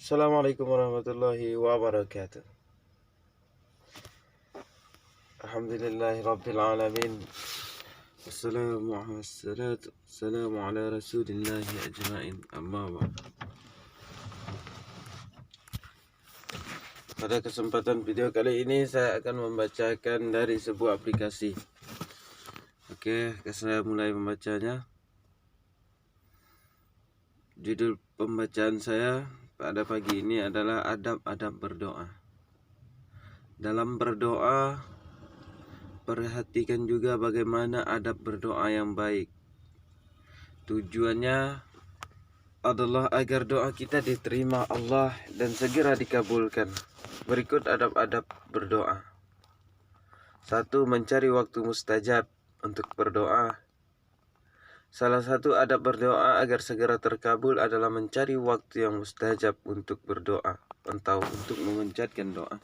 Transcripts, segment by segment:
Assalamualaikum warahmatullahi wabarakatuh. Alhamdulillahi rabbil alamin. Wassalamu ala rasulillahi ajma'in. Amma ba'd. Pada kesempatan video kali ini saya akan membacakan dari sebuah aplikasi. Oke, saya mulai membacanya. Judul pembacaan saya pada pagi ini adalah adab-adab berdoa. Dalam berdoa, perhatikan juga bagaimana adab berdoa yang baik. Tujuannya adalah agar doa kita diterima Allah dan segera dikabulkan. Berikut adab-adab berdoa. 1. Mencari waktu mustajab untuk berdoa. Salah satu adab berdoa agar segera terkabul adalah mencari waktu yang mustajab untuk berdoa atau untuk memanjatkan doa.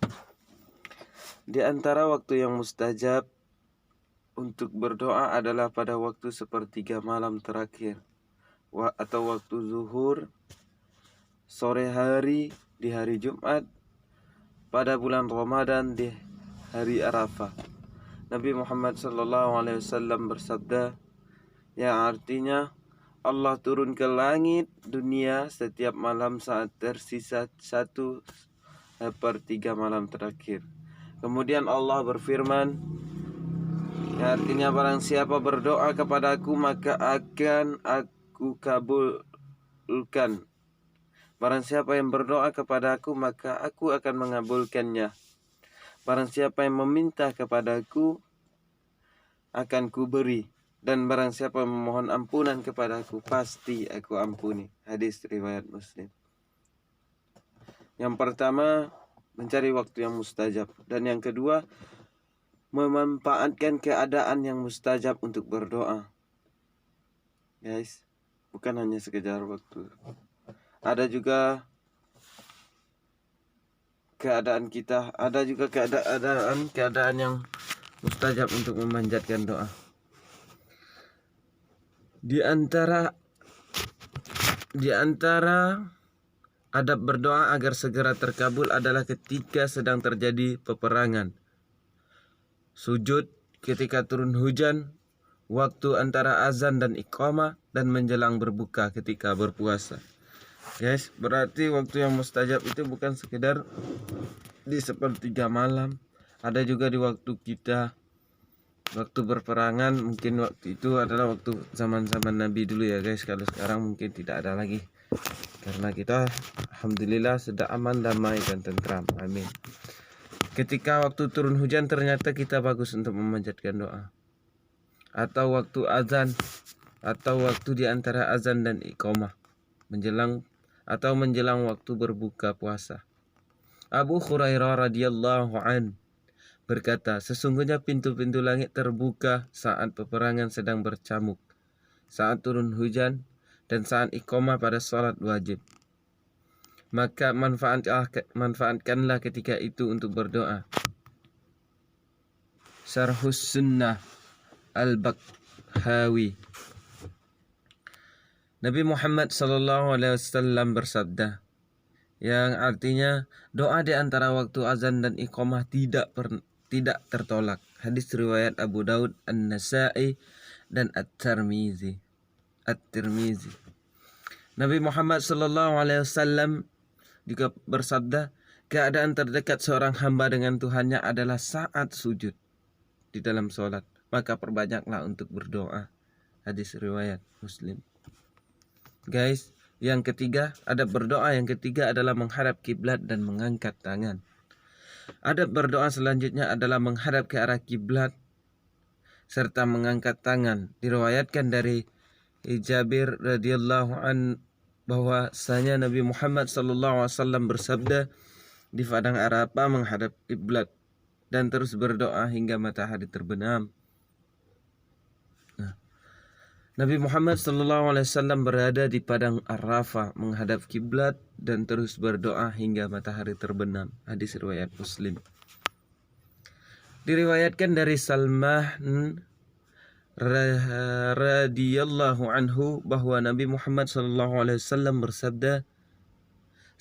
Di antara waktu yang mustajab untuk berdoa adalah pada waktu sepertiga malam terakhir atau waktu zuhur, sore hari di hari Jumat, pada bulan Ramadan di hari Arafah. Nabi Muhammad SAW bersabda, yang artinya Allah turun ke langit dunia setiap malam saat tersisa 1/3 malam terakhir. Kemudian Allah berfirman, yang artinya barang siapa berdoa kepadaku maka akan aku kabulkan. Barang siapa yang berdoa kepadaku maka aku akan mengabulkannya. Barang siapa yang meminta kepadaku akan kuberi. Dan barang siapa yang memohon ampunan kepadaku pasti aku ampuni. Hadis riwayat Muslim. Yang pertama, mencari waktu yang mustajab. Dan yang kedua, memanfaatkan keadaan yang mustajab untuk berdoa. Guys, bukan hanya sekedar waktu. Ada juga keadaan kita, ada juga keadaan yang mustajab untuk memanjatkan doa. Di antara adab berdoa agar segera terkabul adalah ketika sedang terjadi peperangan, sujud ketika turun hujan, waktu antara azan dan iqamah, dan menjelang berbuka ketika berpuasa. Guys, berarti waktu yang mustajab itu bukan sekedar di sepertiga malam, ada juga di waktu kita waktu berperangan. Mungkin waktu itu adalah waktu zaman-zaman Nabi dulu ya guys. Kalau sekarang mungkin tidak ada lagi, karena kita alhamdulillah sudah aman, damai, dan tentram. Amin. Ketika waktu turun hujan ternyata kita bagus untuk memanjatkan doa. Atau waktu azan, atau waktu di antara azan dan iqamah, menjelang waktu berbuka puasa. Abu Hurairah radhiyallahu an berkata, sesungguhnya pintu-pintu langit terbuka saat peperangan sedang bercamuk, saat turun hujan, dan saat iqamah pada salat wajib. Maka manfaatkanlah ketika itu untuk berdoa. Syarhus Sunnah Al-Bakhawi. Nabi Muhammad SAW bersabda, yang artinya doa di antara waktu azan dan iqamah tidak tertolak. Hadis riwayat Abu Daud, An-Nasa'i, dan At-Tirmizi. Nabi Muhammad SAW juga bersabda, keadaan terdekat seorang hamba dengan Tuhannya adalah saat sujud di dalam sholat, maka perbanyaklah untuk berdoa. Hadis riwayat Muslim. Guys, yang ketiga, adab berdoa yang ketiga adalah menghadap kiblat dan mengangkat tangan. Adab berdoa selanjutnya adalah menghadap ke arah kiblat serta mengangkat tangan. Diriwayatkan dari Jabir radhiyallahu an bahwasanya Nabi Muhammad SAW bersabda, di padang Arafah menghadap kiblat dan terus berdoa hingga matahari terbenam. Nabi Muhammad SAW berada di padang Arafah menghadap kiblat dan terus berdoa hingga matahari terbenam. Hadis riwayat Muslim. Diriwayatkan dari Salman radhiyallahu anhu bahwa Nabi Muhammad SAW bersabda,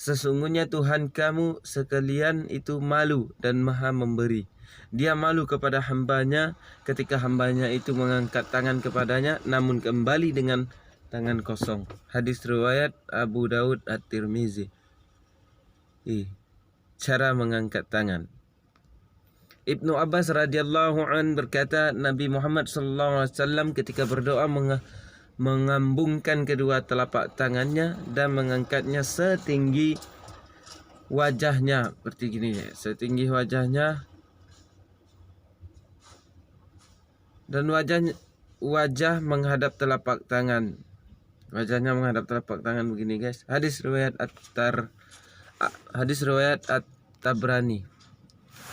Sesungguhnya Tuhan kamu sekalian itu malu dan maha memberi. Dia malu kepada hambanya ketika hambanya itu mengangkat tangan kepadanya namun kembali dengan tangan kosong. Hadis riwayat Abu Daud At-Tirmizi. Cara mengangkat tangan. Ibnu Abbas radhiyallahu an berkata, Nabi Muhammad sallallahu alaihi wasallam ketika berdoa mengambungkan kedua telapak tangannya dan mengangkatnya setinggi wajahnya, seperti gini, setinggi wajahnya, dan wajah menghadap telapak tangan. Wajahnya menghadap telapak tangan begini, guys. Hadis riwayat At-Tabrani.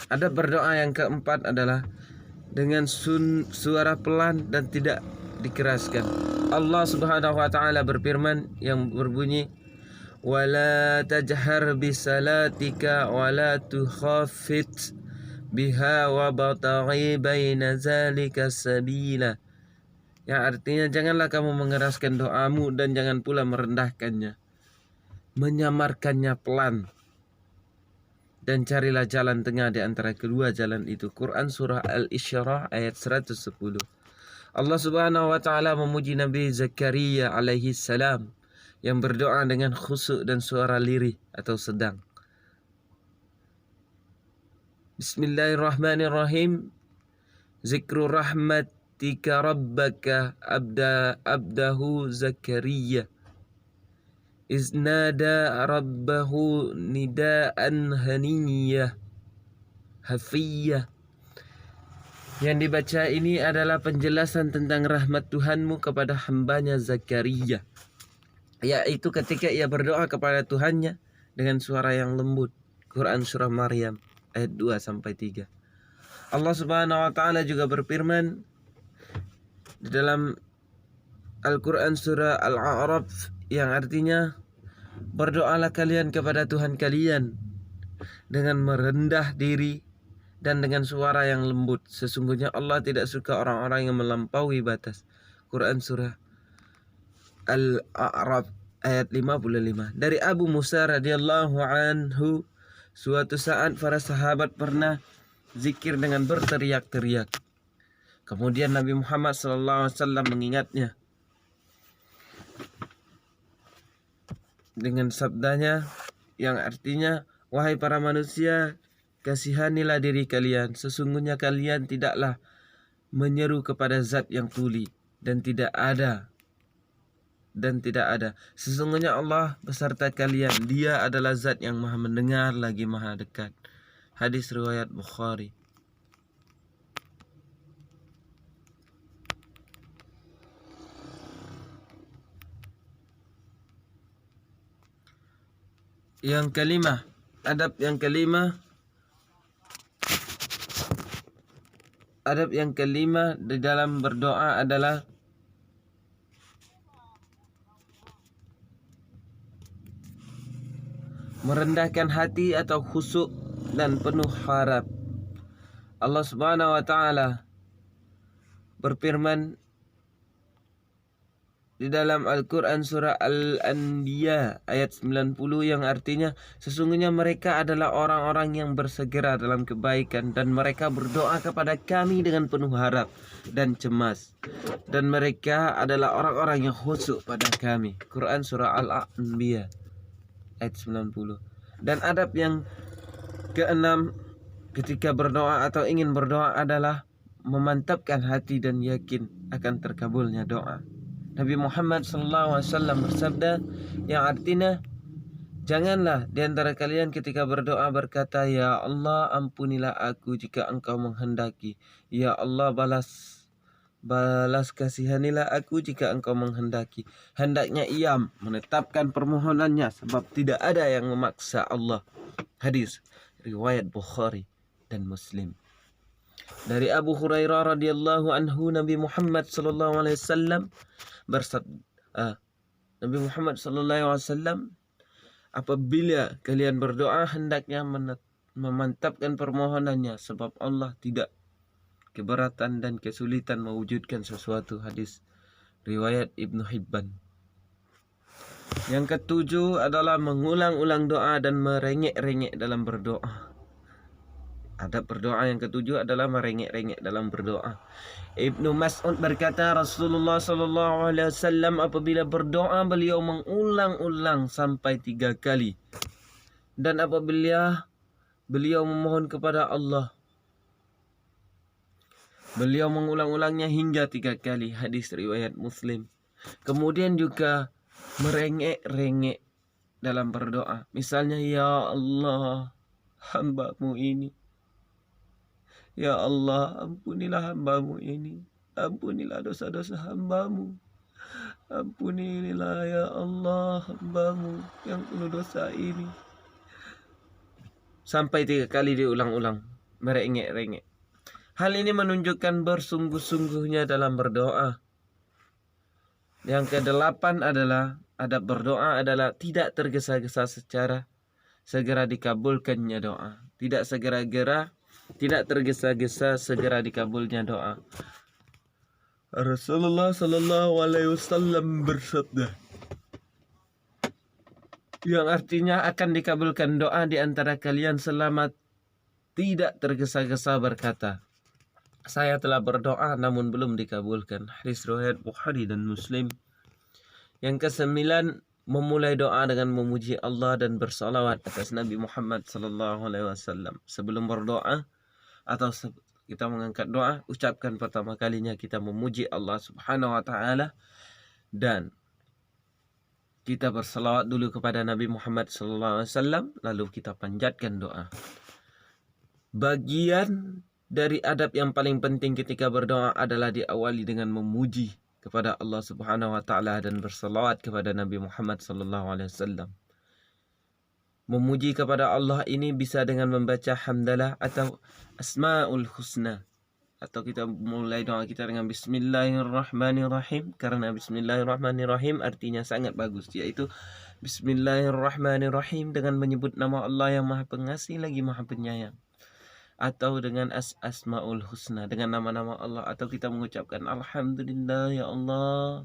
Adab berdoa yang keempat adalah dengan suara pelan dan tidak dikeraskan. Allah Subhanahu wa taala berfirman yang berbunyi, "Wala tajhar bisalatika wala tukhafit biha wa bataghi baina zalika sabila." Yang artinya janganlah kamu mengeraskan doamu dan jangan pula merendahkannya, menyamarkannya pelan, dan carilah jalan tengah di antara kedua jalan itu. Quran surah Al-Isyrah ayat 110. Allah Subhanahu wa taala memuji Nabi Zakaria alaihi salam yang berdoa dengan khusyuk dan suara lirih atau sedang. Bismillahirrahmanirrahim. Zikru rahmatika rabbaka abdahu Zakaria iznada rabbahu nidaan haniyah hafiyah. Yang dibaca ini adalah penjelasan tentang rahmat Tuhanmu kepada hambanya Zakaria, yaitu ketika ia berdoa kepada Tuhannya dengan suara yang lembut. Quran surah Maryam ayat 2-3. Allah Subhanahu wa taala juga berfirman di dalam Al-Quran surah Al-A'raf yang artinya, berdoalah kalian kepada Tuhan kalian dengan merendah diri dan dengan suara yang lembut. Sesungguhnya Allah tidak suka orang-orang yang melampaui batas. Quran surah Al-A'raf ayat 55. Dari Abu Musa radhiyallahu anhu, suatu saat para sahabat pernah zikir dengan berteriak-teriak. Kemudian Nabi Muhammad SAW mengingatnya dengan sabdanya yang artinya, wahai para manusia, kasihanilah diri kalian. Sesungguhnya kalian tidaklah menyeru kepada zat yang tuli dan tidak ada. Sesungguhnya Allah beserta kalian. Dia adalah zat yang maha mendengar lagi maha dekat. Hadis riwayat Bukhari. Yang kelima, adab yang kelima di dalam berdoa adalah merendahkan hati atau khusyuk dan penuh harap. Allah Subhanahu wa taala berfirman di dalam Al-Quran surah Al-Anbiya ayat 90 yang artinya, sesungguhnya mereka adalah orang-orang yang bersegera dalam kebaikan dan mereka berdoa kepada kami dengan penuh harap dan cemas, dan mereka adalah orang-orang yang khusyuk pada kami. Quran surah Al-Anbiya ayat 90. Dan adab yang keenam ketika berdoa atau ingin berdoa adalah memantapkan hati dan yakin akan terkabulnya doa. Nabi Muhammad SAW bersabda yang artinya, janganlah di antara kalian ketika berdoa berkata, ya Allah ampunilah aku jika engkau menghendaki. Ya Allah balas kasihanilah aku jika engkau menghendaki. Hendaknya ia menetapkan permohonannya sebab tidak ada yang memaksa Allah. Hadis riwayat Bukhari dan Muslim. Dari Abu Hurairah radhiyallahu anhu, Nabi Muhammad sallallahu alaihi wasallam bersabda, Nabi Muhammad sallallahu alaihi wasallam, apabila kalian berdoa hendaknya memantapkan permohonannya sebab Allah tidak keberatan dan kesulitan mewujudkan sesuatu. Hadis riwayat Ibnu Hibban. Yang ketujuh adalah mengulang-ulang doa dan merengek-rengek dalam berdoa. Adab berdoa yang ketujuh adalah merengek-rengek dalam berdoa. Ibnu Mas'ud berkata, Rasulullah SAW apabila berdoa beliau mengulang-ulang sampai 3 kali. Dan apabila beliau memohon kepada Allah, beliau mengulang-ulangnya hingga 3 kali. Hadis riwayat Muslim. Kemudian juga merengek-rengek dalam berdoa. Misalnya, ya Allah, hamba-Mu ini. Ya Allah, ampunilah hamba-Mu ini. Ampunilah dosa-dosa hamba-Mu. Ampunilah ya Allah hamba-Mu yang penuh dosa ini. Sampai 3 kali diulang-ulang, merengek-rengek. Hal ini menunjukkan bersungguh-sungguhnya dalam berdoa. Yang ke-8 adalah adab berdoa adalah tidak tergesa-gesa secara segera dikabulkannya doa. Tidak tergesa-gesa segera dikabulnya doa. Rasulullah sallallahu alaihi wasallam bersabda, yang artinya akan dikabulkan doa di antara kalian selama tidak tergesa-gesa berkata, saya telah berdoa namun belum dikabulkan. Hadis riwayat Bukhari dan Muslim. Yang ke-9, memulai doa dengan memuji Allah dan bersalawat atas Nabi Muhammad sallallahu alaihi wasallam. Sebelum berdoa atau kita mengangkat doa, ucapkan pertama kalinya kita memuji Allah Subhanahu wa taala dan kita bersalawat dulu kepada Nabi Muhammad sallallahu alaihi wasallam, lalu kita panjatkan doa. Bagian dari adab yang paling penting ketika berdoa adalah diawali dengan memuji kepada Allah Subhanahu wa taala dan bersalawat kepada Nabi Muhammad sallallahu alaihi wasallam. Memuji kepada Allah ini bisa dengan membaca hamdalah atau asmaul husna, atau kita mulai doa kita dengan bismillahirrahmanirrahim, karena bismillahirrahmanirrahim artinya sangat bagus, yaitu bismillahirrahmanirrahim dengan menyebut nama Allah yang Maha Pengasih lagi Maha Penyayang, atau dengan asmaul husna dengan nama-nama Allah, atau kita mengucapkan alhamdulillah ya Allah,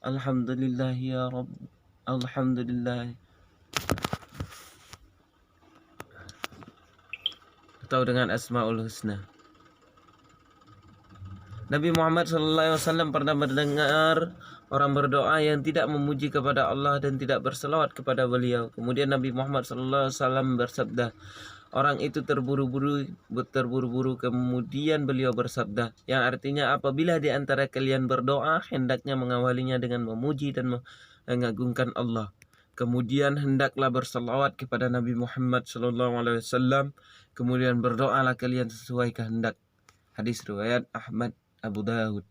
alhamdulillah ya Rabb, alhamdulillah, atau dengan asmaul husna. Nabi Muhammad SAW pernah mendengar orang berdoa yang tidak memuji kepada Allah dan tidak berselawat kepada beliau. Kemudian Nabi Muhammad SAW bersabda, orang itu terburu-buru. Kemudian beliau bersabda, yang artinya apabila di antara kalian berdoa, hendaknya mengawalinya dengan memuji dan mengagungkan Allah. Kemudian hendaklah berselawat kepada Nabi Muhammad SAW. Kemudian berdoalah kalian sesuai kehendak. Hadis riwayat Ahmad, Abu Dawud.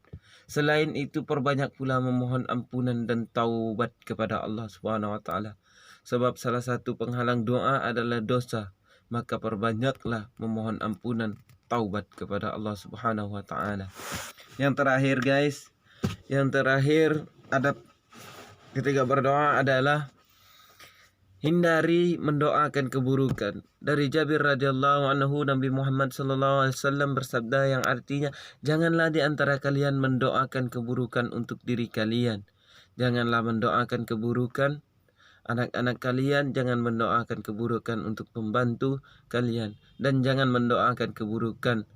Selain itu perbanyak pula memohon ampunan dan taubat kepada Allah Subhanahu wa taala. Sebab salah satu penghalang doa adalah dosa. Maka perbanyaklah memohon ampunan, taubat kepada Allah Subhanahu wa taala. Yang terakhir guys, adab ketika berdoa adalah hindari mendoakan keburukan. Dari Jabir radhiyallahu anhu, Nabi Muhammad sallallahu alaihi wasallam bersabda yang artinya, janganlah di antara kalian mendoakan keburukan untuk diri kalian. Janganlah mendoakan keburukan anak-anak kalian, jangan mendoakan keburukan untuk pembantu kalian, dan jangan mendoakan keburukan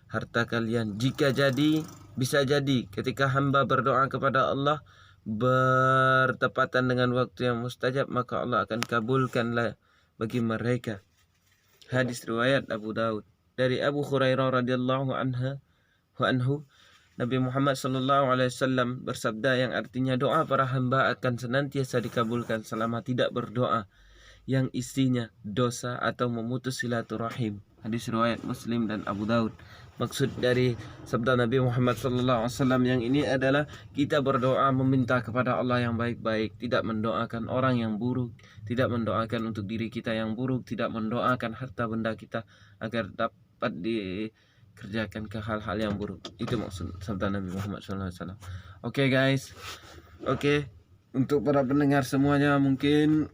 harta kalian. Bisa jadi ketika hamba berdoa kepada Allah bertepatan dengan waktu yang mustajab, maka Allah akan kabulkanlah bagi mereka. Hadis riwayat Abu Daud. Dari Abu Hurairah radhiyallahu anhu, Nabi Muhammad sallallahu alaihi wasallam bersabda yang artinya doa para hamba akan senantiasa dikabulkan selama tidak berdoa yang isinya dosa atau memutus silaturahim. Hadis riwayat Muslim dan Abu Daud. Maksud dari sabda Nabi Muhammad SAW yang ini adalah kita berdoa meminta kepada Allah yang baik-baik, tidak mendoakan orang yang buruk, tidak mendoakan untuk diri kita yang buruk, tidak mendoakan harta benda kita agar dapat dikerjakan ke hal-hal yang buruk. Itu maksud sabda Nabi Muhammad SAW. Oke guys, untuk para pendengar semuanya, mungkin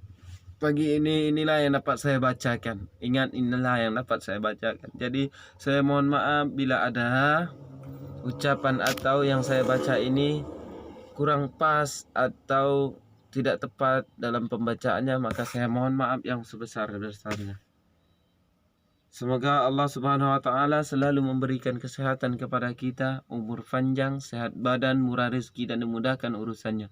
pagi inilah yang dapat saya bacakan. Ingat, inilah yang dapat saya bacakan. Jadi saya mohon maaf bila ada ucapan atau yang saya baca ini kurang pas atau tidak tepat dalam pembacaannya, maka saya mohon maaf yang sebesar-besarnya. Semoga Allah Subhanahu wa taala selalu memberikan kesehatan kepada kita, umur panjang, sehat badan, murah rezeki dan dimudahkan urusannya.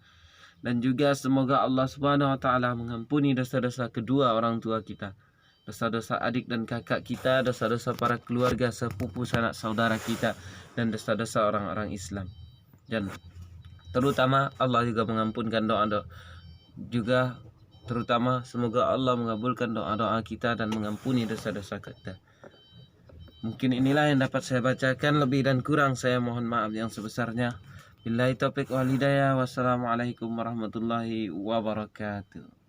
Dan juga semoga Allah Subhanahu wa taala mengampuni dosa-dosa kedua orang tua kita, dosa-dosa adik dan kakak kita, dosa-dosa para keluarga, sepupu, sanak saudara kita, dan dosa-dosa orang-orang Islam. Dan terutama Allah juga mengampunkan doa-doa juga terutama semoga Allah mengabulkan doa-doa kita dan mengampuni dosa-dosa kita. Mungkin inilah yang dapat saya bacakan, lebih dan kurang saya mohon maaf yang sebesarnya. Billahi taufiq wal hidayah. Wassalamualaikum warahmatullahi wabarakatuh.